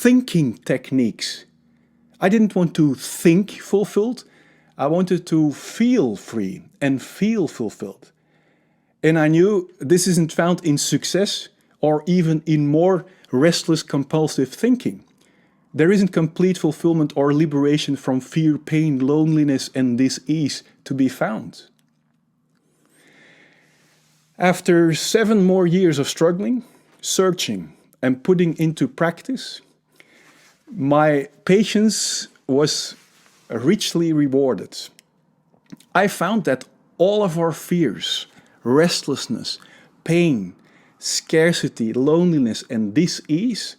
thinking techniques. I didn't want to think fulfilled. I wanted to feel free and feel fulfilled. And I knew this isn't found in success or even in more restless compulsive thinking. There isn't complete fulfillment or liberation from fear, pain, loneliness, and dis-ease to be found. After 7 more years of struggling, searching, and putting into practice, my patience was richly rewarded. I found that all of our fears, restlessness, pain, scarcity, loneliness, and dis-ease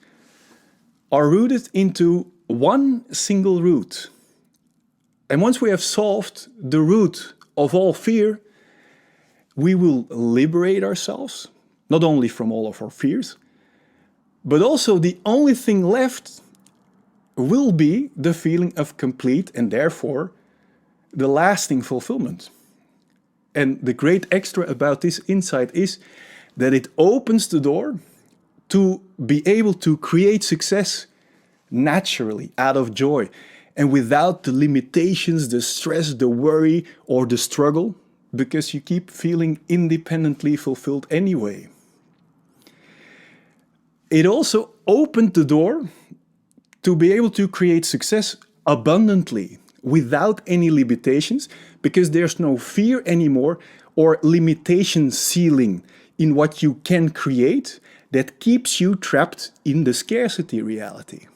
are rooted into one single root. And once we have solved the root of all fear, we will liberate ourselves, not only from all of our fears, but also the only thing left will be the feeling of complete and therefore the lasting fulfillment. And the great extra about this insight is that it opens the door to be able to create success naturally, out of joy, and without the limitations, the stress, the worry, or the struggle, because you keep feeling independently fulfilled anyway. It also opened the door to be able to create success abundantly, without any limitations, because there's no fear anymore or limitation ceiling in what you can create that keeps you trapped in the scarcity reality.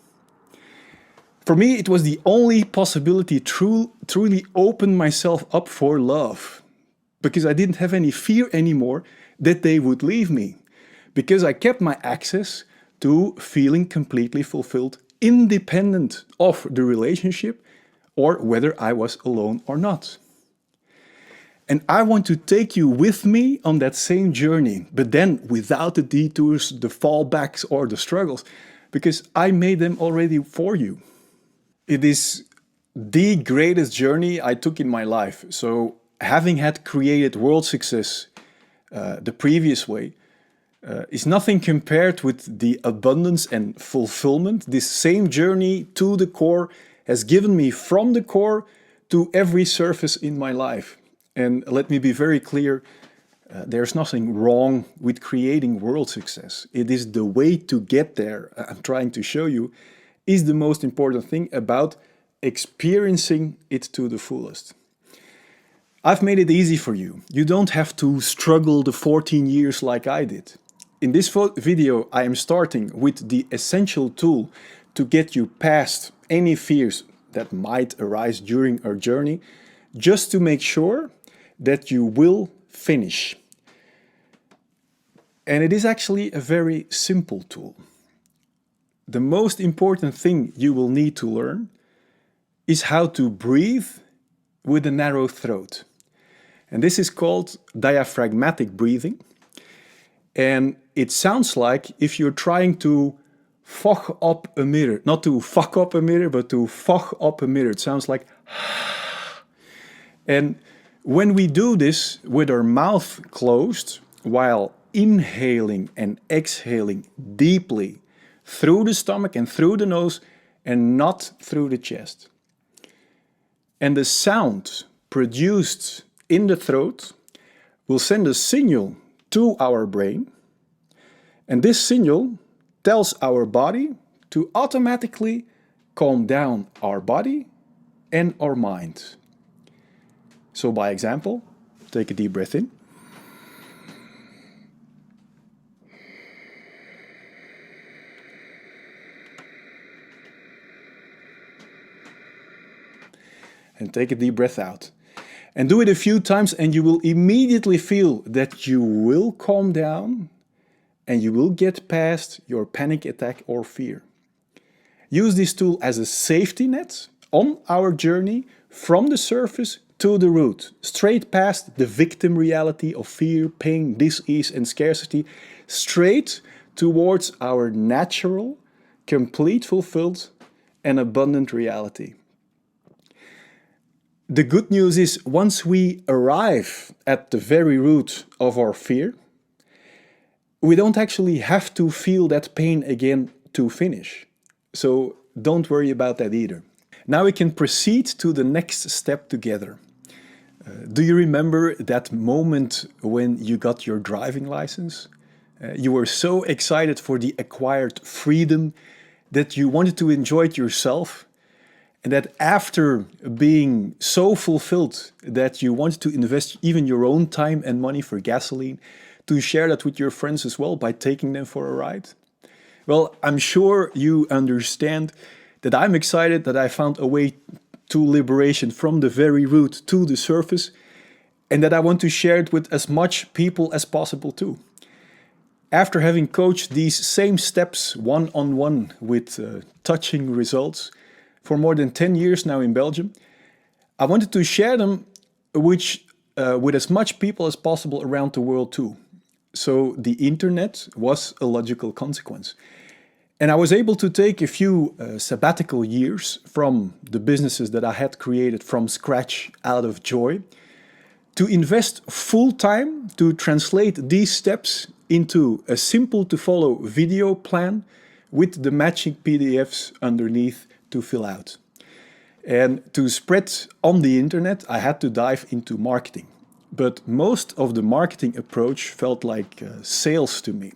For me, it was the only possibility to truly open myself up for love, because I didn't have any fear anymore that they would leave me, because I kept my access to feeling completely fulfilled, independent of the relationship or whether I was alone or not. And I want to take you with me on that same journey, but then without the detours, the fallbacks, or the struggles, because I made them already for you. It is the greatest journey I took in my life. So having had created world success the previous way is nothing compared with the abundance and fulfillment this same journey to the core has given me, from the core to every surface in my life. And let me be very clear, there's nothing wrong with creating world success. It is the way to get there, I'm trying to show you, is the most important thing about experiencing it to the fullest. I've made it easy for you. You don't have to struggle the 14 years like I did. In this video, I am starting with the essential tool to get you past any fears that might arise during our journey, just to make sure that you will finish. And it is actually a very simple tool. The most important thing you will need to learn is how to breathe with a narrow throat. And this is called diaphragmatic breathing. And it sounds like if you're trying to fuck up a mirror, not to fuck up a mirror, but to fuck up a mirror. It sounds like and when we do this with our mouth closed, while inhaling and exhaling deeply through the stomach and through the nose and not through the chest. And the sound produced in the throat will send a signal to our brain. And this signal tells our body to automatically calm down our body and our mind. So by example, take a deep breath in. And take a deep breath out. And do it a few times and you will immediately feel that you will calm down and you will get past your panic attack or fear. Use this tool as a safety net on our journey from the surface to the root, straight past the victim reality of fear, pain, dis-ease and scarcity, straight towards our natural, complete, fulfilled and abundant reality. The good news is, once we arrive at the very root of our fear, we don't actually have to feel that pain again to finish. So don't worry about that either. Now we can proceed to the next step together. Do you remember that moment when you got your driving license? You were so excited for the acquired freedom that you wanted to enjoy it yourself, and that after being so fulfilled that you wanted to invest even your own time and money for gasoline, to share that with your friends as well by taking them for a ride? Well, I'm sure you understand that I'm excited that I found a way to liberation from the very root to the surface, and that I want to share it with as much people as possible too. After having coached these same steps one-on-one with touching results for more than 10 years now in Belgium, I wanted to share them with as much people as possible around the world too. So the internet was a logical consequence. And I was able to take a few sabbatical years from the businesses that I had created from scratch out of joy to invest full time to translate these steps into a simple to follow video plan with the matching PDFs underneath to fill out. And to spread on the internet, I had to dive into marketing. But most of the marketing approach felt like sales to me,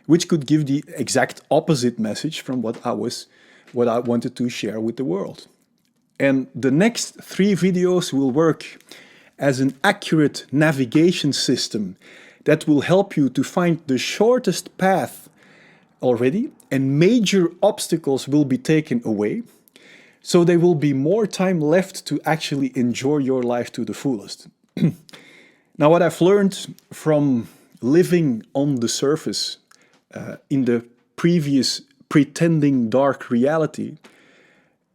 which could give the exact opposite message from what I wanted to share with the world. And the next 3 videos will work as an accurate navigation system that will help you to find the shortest path already, and major obstacles will be taken away. So there will be more time left to actually enjoy your life to the fullest. Now, what I've learned from living on the surface in the previous pretending dark reality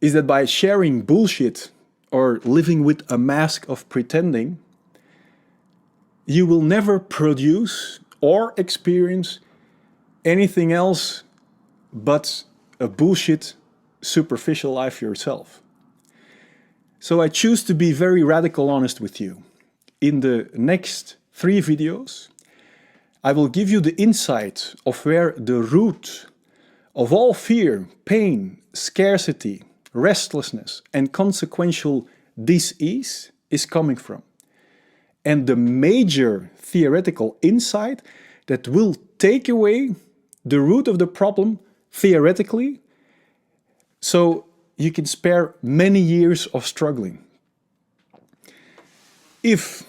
is that by sharing bullshit or living with a mask of pretending, you will never produce or experience anything else but a bullshit superficial life yourself. So I choose to be very radical honest with you. In the next 3 videos, I will give you the insight of where the root of all fear, pain, scarcity, restlessness, and consequential dis-ease is coming from. And the major theoretical insight that will take away the root of the problem theoretically, so you can spare many years of struggling. If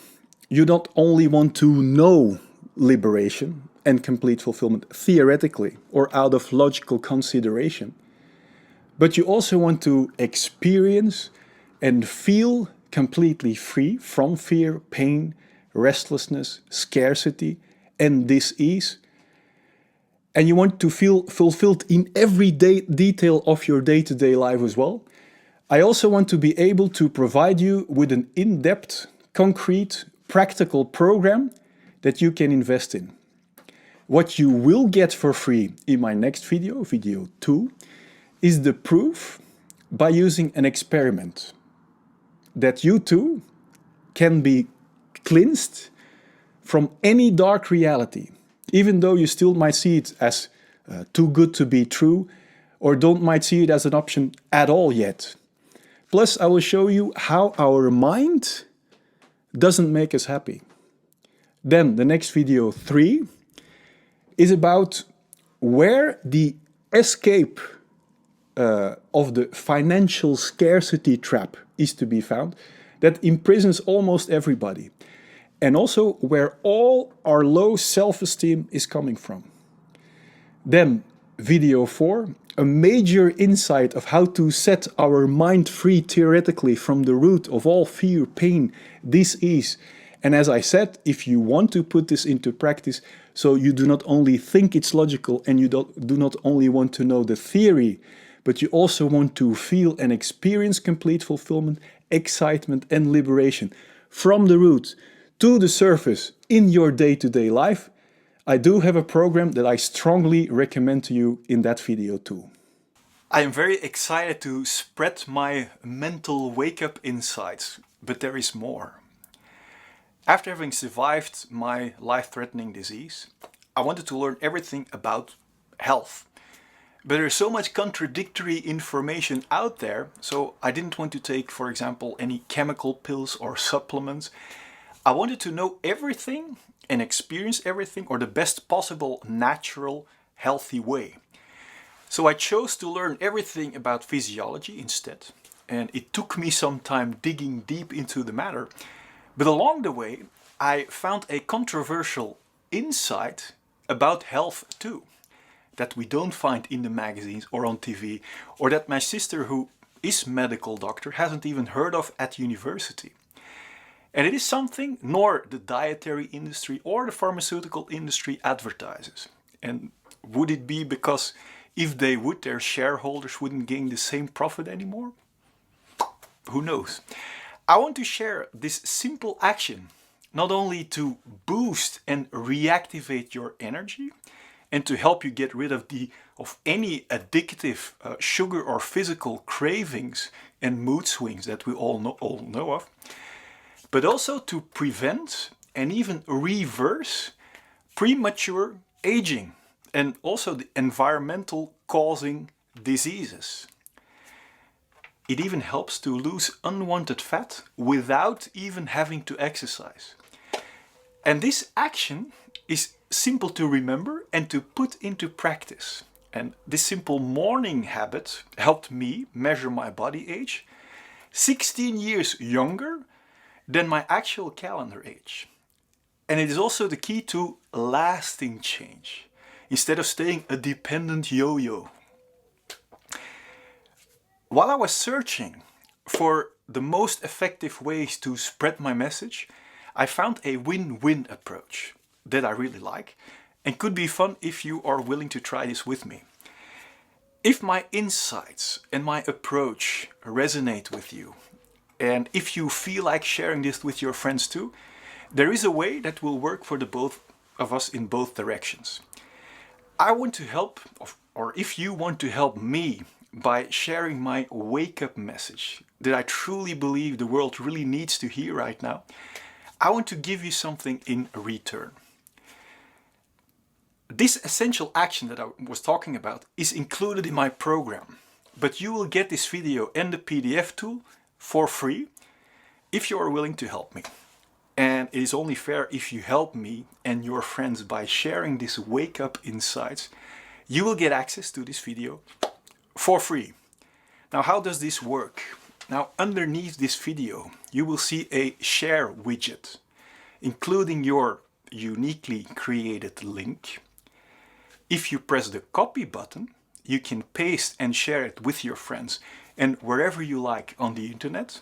you not only want to know liberation and complete fulfillment theoretically or out of logical consideration, but you also want to experience and feel completely free from fear, pain, restlessness, scarcity, and dis-ease, and you want to feel fulfilled in every detail of your day-to-day life as well, I also want to be able to provide you with an in-depth, concrete, practical program that you can invest in. What you will get for free in my next video, video 2, is the proof by using an experiment that you too can be cleansed from any dark reality, even though you still might see it as too good to be true, or might see it as an option at all yet. Plus, I will show you how our mind doesn't make us happy. Then the next video 3 is about where the escape of the financial scarcity trap is to be found that imprisons almost everybody, and also where all our low self-esteem is coming from. Then video 4, a major insight of how to set our mind free theoretically from the root of all fear, pain, dis-ease. And as I said, if you want to put this into practice, so you do not only think it's logical and you do not only want to know the theory, but you also want to feel and experience complete fulfillment, excitement, and liberation from the root to the surface in your day-to-day life, I do have a program that I strongly recommend to you in that video too. I am very excited to spread my mental wake-up insights, but there is more. After having survived my life-threatening disease, I wanted to learn everything about health. But there's so much contradictory information out there, so I didn't want to take, for example, any chemical pills or supplements. I wanted to know everything and experience everything, or the best possible natural, healthy way. So I chose to learn everything about physiology instead, and it took me some time digging deep into the matter. But along the way, I found a controversial insight about health too, that we don't find in the magazines or on TV, or that my sister, who is medical doctor, hasn't even heard of at university. And it is something nor the dietary industry or the pharmaceutical industry advertises. And would it be because if they would, their shareholders wouldn't gain the same profit anymore? Who knows? I want to share this simple action, not only to boost and reactivate your energy, and to help you get rid of any addictive sugar or physical cravings and mood swings that we all know of, but also to prevent and even reverse premature aging and also the environmental causing diseases. It even helps to lose unwanted fat without even having to exercise. And this action is simple to remember and to put into practice. And this simple morning habit helped me measure my body age 16 years younger than my actual calendar age. And it is also the key to lasting change, instead of staying a dependent yo-yo. While I was searching for the most effective ways to spread my message, I found a win-win approach that I really like and could be fun if you are willing to try this with me. If my insights and my approach resonate with you, and if you feel like sharing this with your friends too, there is a way that will work for the both of us in both directions. I want to help, or if you want to help me by sharing my wake-up message that I truly believe the world really needs to hear right now, I want to give you something in return. This essential action that I was talking about is included in my program, but you will get this video and the PDF tool for free if you are willing to help me. And it is only fair if you help me and your friends by sharing this wake-up insights. You will get access to this video for free. Now, how does this work? Now, underneath this video, you will see a share widget, including your uniquely created link. If you press the copy button, you can paste and share it with your friends and wherever you like on the internet.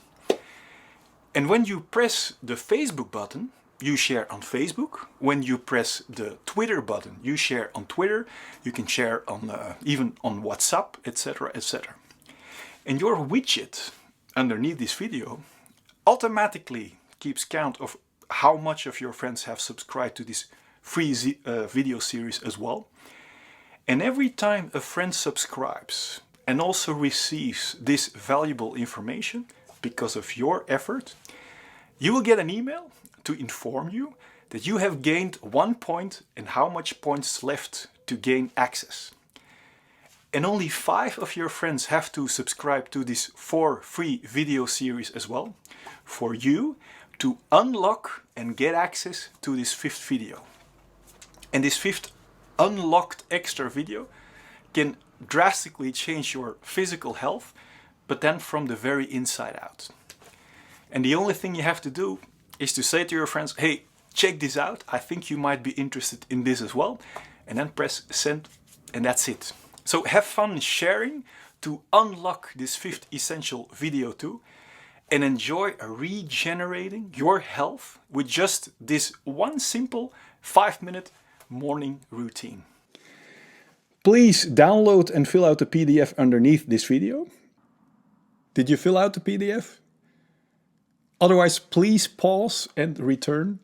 And when you press the Facebook button, you share on Facebook. When you press the Twitter button, you share on Twitter. You can share on even on WhatsApp, etc., etc. And your widget underneath this video automatically keeps count of how much of your friends have subscribed to this free video series as well. And every time a friend subscribes and also receives this valuable information because of your effort, you will get an email to inform you that you have gained 1 point and how much points left to gain access. And only 5 of your friends have to subscribe to this 4 free video series as well for you to unlock and get access to this 5th video. And this 5th unlocked extra video can drastically change your physical health, but then from the very inside out. And the only thing you have to do is to say to your friends, hey, check this out, I think you might be interested in this as well, and then press send, and that's it. So have fun sharing to unlock this 5th essential video too, and enjoy regenerating your health with just this one simple 5-minute morning routine. Please download and fill out the PDF underneath this video. Did you fill out the PDF? Otherwise, please pause and return.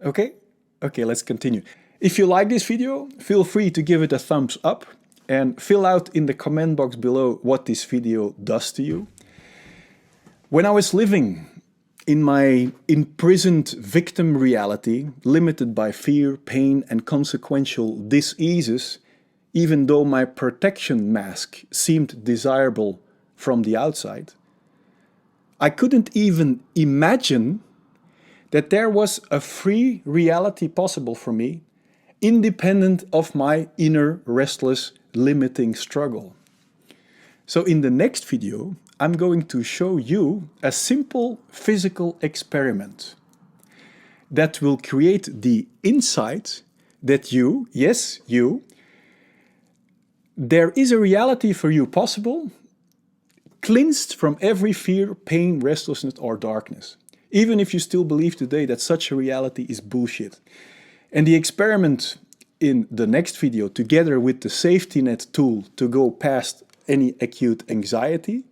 Okay? Okay, let's continue. If you like this video, feel free to give it a thumbs up and fill out in the comment box below what this video does to you. When I was living in my imprisoned victim reality, limited by fear, pain, and consequential diseases, even though my protection mask seemed desirable from the outside. I couldn't even imagine that there was a free reality possible for me, independent of my inner restless, limiting struggle. So in the next video, I'm going to show you a simple physical experiment that will create the insight that you, yes, you, there is a reality for you possible, cleansed from every fear, pain, restlessness, or darkness. Even if you still believe today that such a reality is bullshit. And the experiment in the next video, together with the safety net tool to go past any acute anxiety,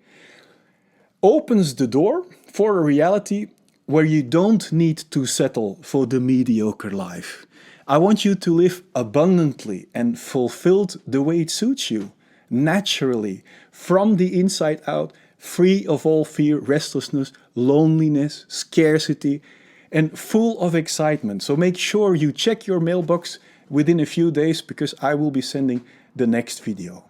opens the door for a reality where you don't need to settle for the mediocre life. I want you to live abundantly and fulfilled the way it suits you, naturally, from the inside out, free of all fear, restlessness, loneliness, scarcity, and full of excitement. So make sure you check your mailbox within a few days, because I will be sending the next video.